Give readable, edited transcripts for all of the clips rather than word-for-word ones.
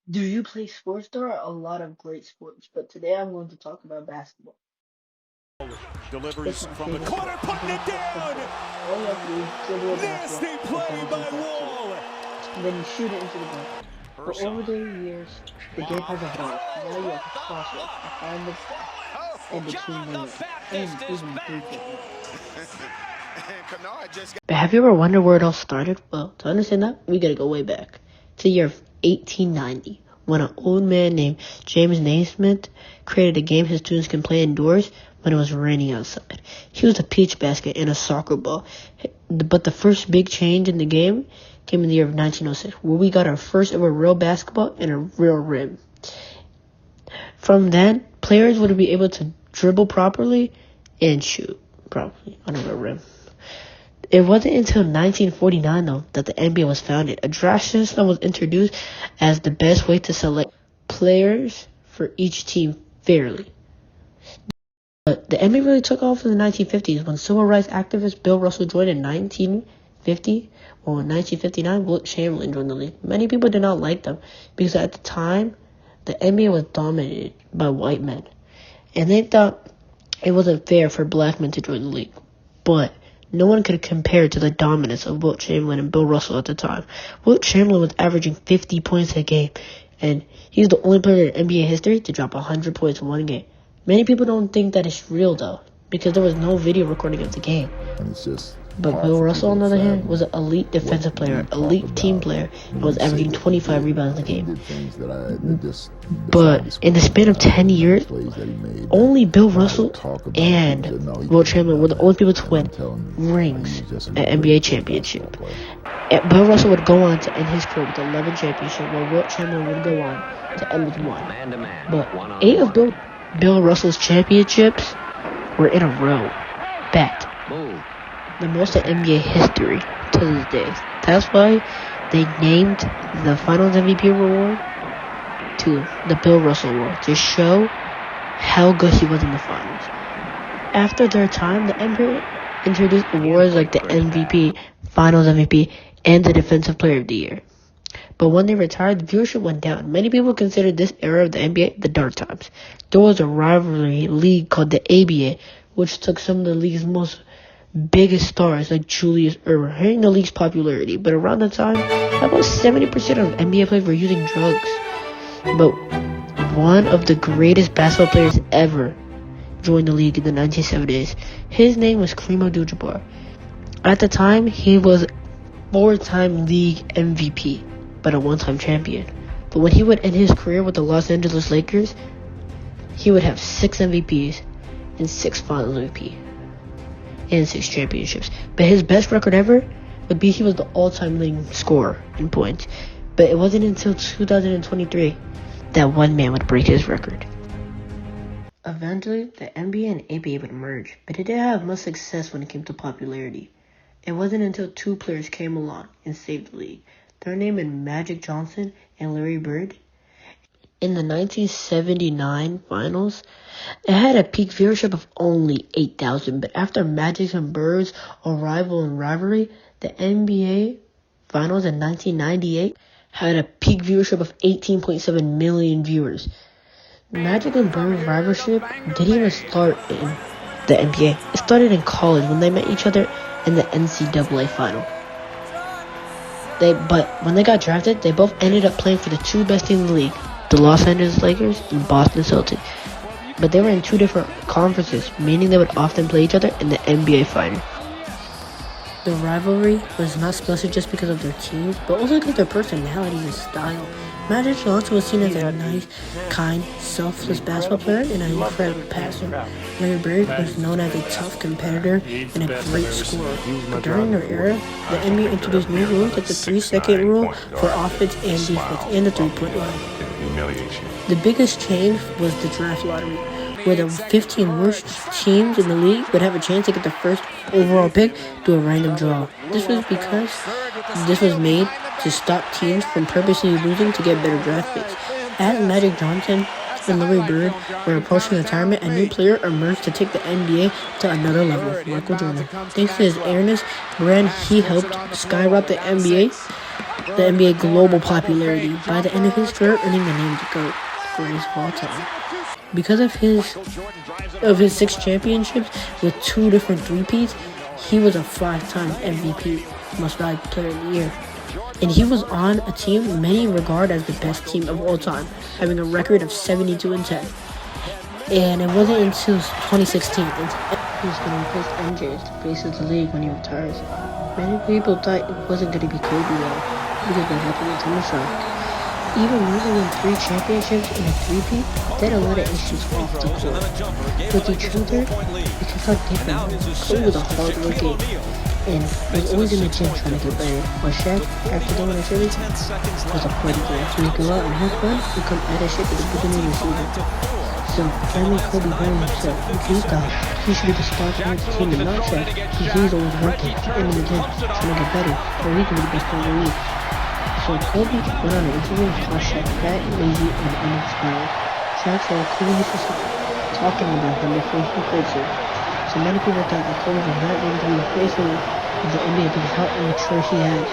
Do you play sports? There are a lot of great sports, but today I'm going to talk about basketball. It's Delivers my from the favorite corner, sport. You putting cannot it stop down. thinking. All you have to do is dribble a basketball Nasty for play 17 by seconds straight, Wall. and then you shoot it into the goal. But over the years, the game has evolved. Now you have crossovers behind the back, and between the rim, and even three-point line. But have you ever wondered where it all started? Well, to understand that, we gotta go way back to the year of 1890, when an old man named James Naismith created a game his students can play indoors when it was raining outside. He used a peach basket and a soccer ball. But the first big change in the game came in the year of 1906, where we got our first ever real basketball and a real rim. From then, players would be able to dribble properly and shoot properly on a real rim. It wasn't until 1949, though, that the NBA was founded. A draft system was introduced as the best way to select players for each team fairly. But the NBA really took off in the 1950s when civil rights activist Bill Russell joined in 1950. Well, in 1959, Wilt Chamberlain joined the league. Many people did not like them because at the time, the NBA was dominated by white men. And they thought it wasn't fair for black men to join the league. But no one could compare to the dominance of Wilt Chamberlain and Bill Russell at the time. Wilt Chamberlain was averaging 50 points a game, and he's the only player in NBA history to drop 100 points in one game. Many people don't think that it's real, though, because there was no video recording of the game. And it's just But Bill Russell, on the other hand, was an elite defensive player, elite team player, and was averaging 25 rebounds a game. But in the span of 10 years, only Bill Russell and Wilt Chamberlain were the only people to win rings at NBA championship. And Bill Russell would go on to end his career with 11 championships, while Wilt Chamberlain would go on to end with one. But 8 of Bill Russell's championships were in a row. Bet. The most in NBA history to this day. That's why they named the Finals MVP award to the Bill Russell Award to show how good he was in the finals. After their time, the NBA introduced awards like the MVP, Finals MVP, and the Defensive Player of the Year. But when they retired, the viewership went down. Many people considered this era of the NBA the dark times. There was a rivalry league called the ABA, which took some of the league's most biggest stars like Julius Erving, hurting the league's popularity. But around that time, about 70% of NBA players were using drugs. But one of the greatest basketball players ever joined the league in the 1970s. His name was Kareem Abdul-Jabbar. At the time, he was 4-time league MVP, but a one-time champion. But when he would end his career with the Los Angeles Lakers, he would have 6 MVPs and 6 Finals MVP and 6 championships. But his best record ever would be he was the all-time leading scorer in points. But it wasn't until 2023 that one man would break his record. Eventually, the NBA and ABA would merge, but it didn't have much success when it came to popularity. It wasn't until 2 players came along and saved the league. Their name is Magic Johnson and Larry Bird. In the 1979 finals, it had a peak viewership of only 8,000, but after Magic's and Bird's arrival and rivalry, the NBA finals in 1998 had a peak viewership of 18.7 million viewers. Magic and Bird's rivalship didn't even start in the NBA. It started in college when they met each other in the NCAA final. But when they got drafted, they both ended up playing for the 2 best teams in the league, the Los Angeles Lakers and Boston Celtics. But they were in 2 different conferences, meaning they would often play each other in the NBA final. The rivalry was not special just because of their teams, but also because of their personalities and style. Magic Johnson was seen as a nice, kind, selfless basketball player and an incredible passer. Larry Bird was known as a tough competitor and a great scorer. But during their era, the NBA introduced new rules like the 3-second rule for offense and defense and the 3-point line. The biggest change was the draft lottery, where the 15 worst teams in the league would have a chance to get the first overall pick through a random draw. This was because this was made to stop teams from purposely losing to get better draft picks. As Magic Johnson and Larry Bird were approaching retirement, a new player emerged to take the NBA to another level, Michael Jordan. Thanks to his airness brand, he helped skyrocket the NBA the NBA global popularity by the end of his career, earning the name the GOAT, the greatest of all time. Because of his 6 championships with 2 different three-peats, he was a 5-time MVP, most valuable player of the year. And he was on a team many regard as the best team of all time, having a record of 72-10. And it wasn't until 2016 he was going to replace MJ as the face of the league when he retires. Many people thought it wasn't going to be Kobe though, because what happened in Summer Shock. Even losing in 3 championships in a three-peat, they had a lot of issues off the court. With each other, because how different. Kobe was a hard worker and was always in the gym trying to get better. While Shaq, after the winning series, was a party guy. So he'd go out and have fun and come at his shit at the beginning of the season. So that made Kobe blame himself. He thought he should be the star of the team and not Shaq, because he's always working in the gym trying to get better, so he can be the best player in the league. So Kobe went on an interview and called Shaq fat, lazy, and uninspired. Shaq said Kobe used to talking about him before he hurts him. So many people thought that Kobe was not going to be replacing with the NBA because how immature he had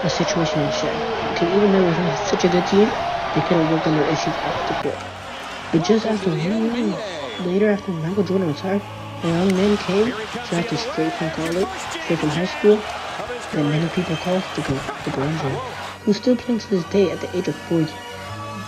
a situation in Shaq. Because even though it was such a good team, they couldn't work on their issues off the court. But just after 1 year later, after Michael Jordan retired, a young man came, drafted straight from college, straight from high school, that many people call the GOAT, LeBron James, who's still playing to this day at the age of 40,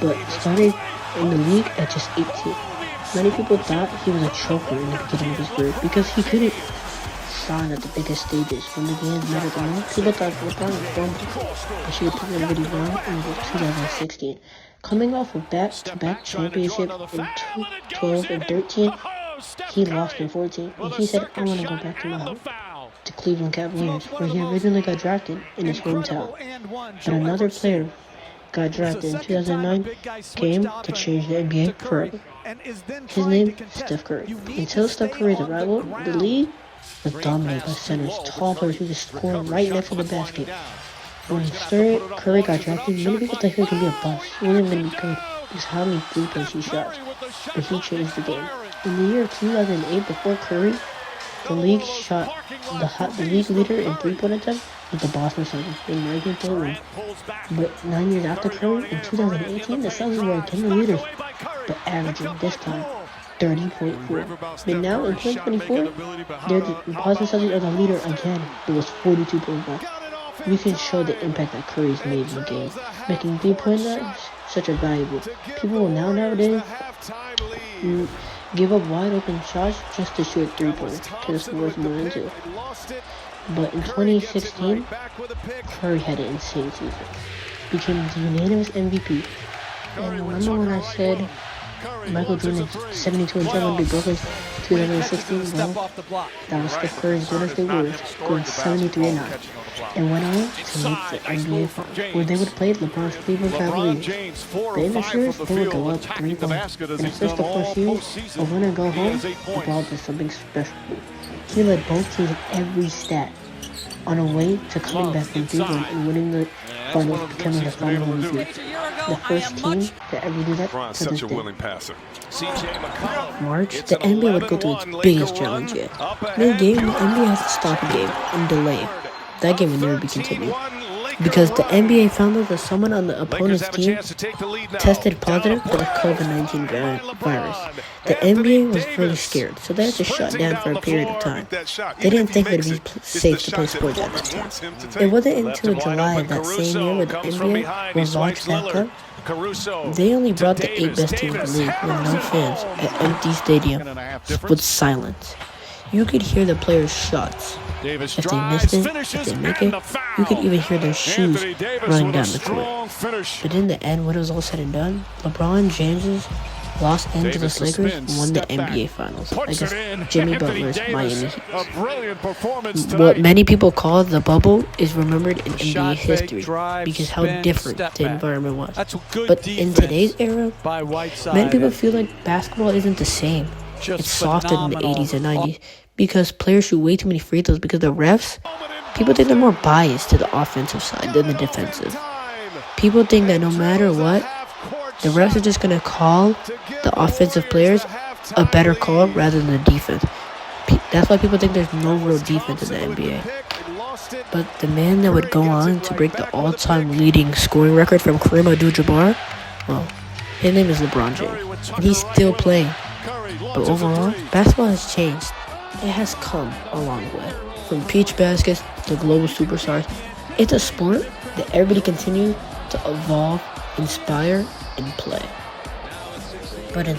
but started in the league at just 18. Many people thought he was a choker in the beginning of his career because he couldn't shine at the biggest stages when the games mattered the most. People thought LeBron was fumble, but she would prove everybody wrong in 2016. Coming off of back-to-back championship in 12 and 13, he lost in 14, and he said, I want to go back to my home, to Cleveland Cavaliers, where he originally got drafted in his hometown. But another player got drafted in 2009, came to change the NBA forever. His name, Steph Curry. Until Steph Curry's arrival, the league was dominated by centers, tall players who could score right next to the basket. When Curry got drafted, many people thought he was going to be a bust. He wasn't going to be good because how many three-pointers he shot. But he changed the game. In the year 2008, before Curry, the league shot the league leader in three-point attempts was the Boston Celtics in 1941. But 9 years after Curry, in 2018, the Celtics were again the leaders, but averaging this time 30.4. But now in 2024, the Boston Celtics are the leader again. It was 42.5. We can show the impact that Curry's made in the game, making three-point knives such a valuable. People will nowadays give up wide open shots just to shoot three-pointers, because it's worth more than 2. But in 2016, Curry had an insane season, became the unanimous MVP. And remember when I said Michael Jordan's 72-7 beat Brooklyn's 2016? Well, that was Steph Curry's Golden State Warriors, scoring 73-9. And went on to make the NBA Finals, where they would play LeBron's Cleveland Cavaliers. But in the series, they would go up 3-1. And at first the first series, a winner go home, LeBron did something special. He led both teams in every stat, on a way to coming back from 3-1 and winning the finals, becoming the final MVP. The first team to ever do that to this day. March, the NBA would go through its biggest challenge yet. Mid-game, the NBA has to stop a game and delay. That game would never be continued, because the NBA found out that someone on the opponent's team tested positive for the COVID-19 virus. The NBA was really scared, so they had to shut down for a period of time. They didn't think it would be safe to play sports at that time. It wasn't until July of that same year when the NBA was launched back up. They only brought the 8 best teams in the league with no fans, an empty stadium, with silence. You could hear the players' shots. If they missed it, if they make it, you could even hear their shoes running down the court. But in the end, when it was all said and done, LeBron James's Los Angeles Lakers won the NBA Finals against Jimmy Butler's Miami Heat. What many people call the bubble is remembered in NBA history because how different the environment was. But in today's era, many people feel like basketball isn't the same. It's softer than the 80s and 90s because players shoot way too many free throws because the refs, people think they're more biased to the offensive side than the defensive. People think that no matter what, the refs are just going to call the offensive players a better call rather than the defense. That's why people think there's no real defense in the NBA. But the man that would go on to break the all-time leading scoring record from Kareem Abdul-Jabbar, well, his name is LeBron James, and he's still playing. But overall, basketball has changed. It has come a long way. From peach baskets to global superstars, it's a sport that everybody continues to evolve, inspire, and play. But in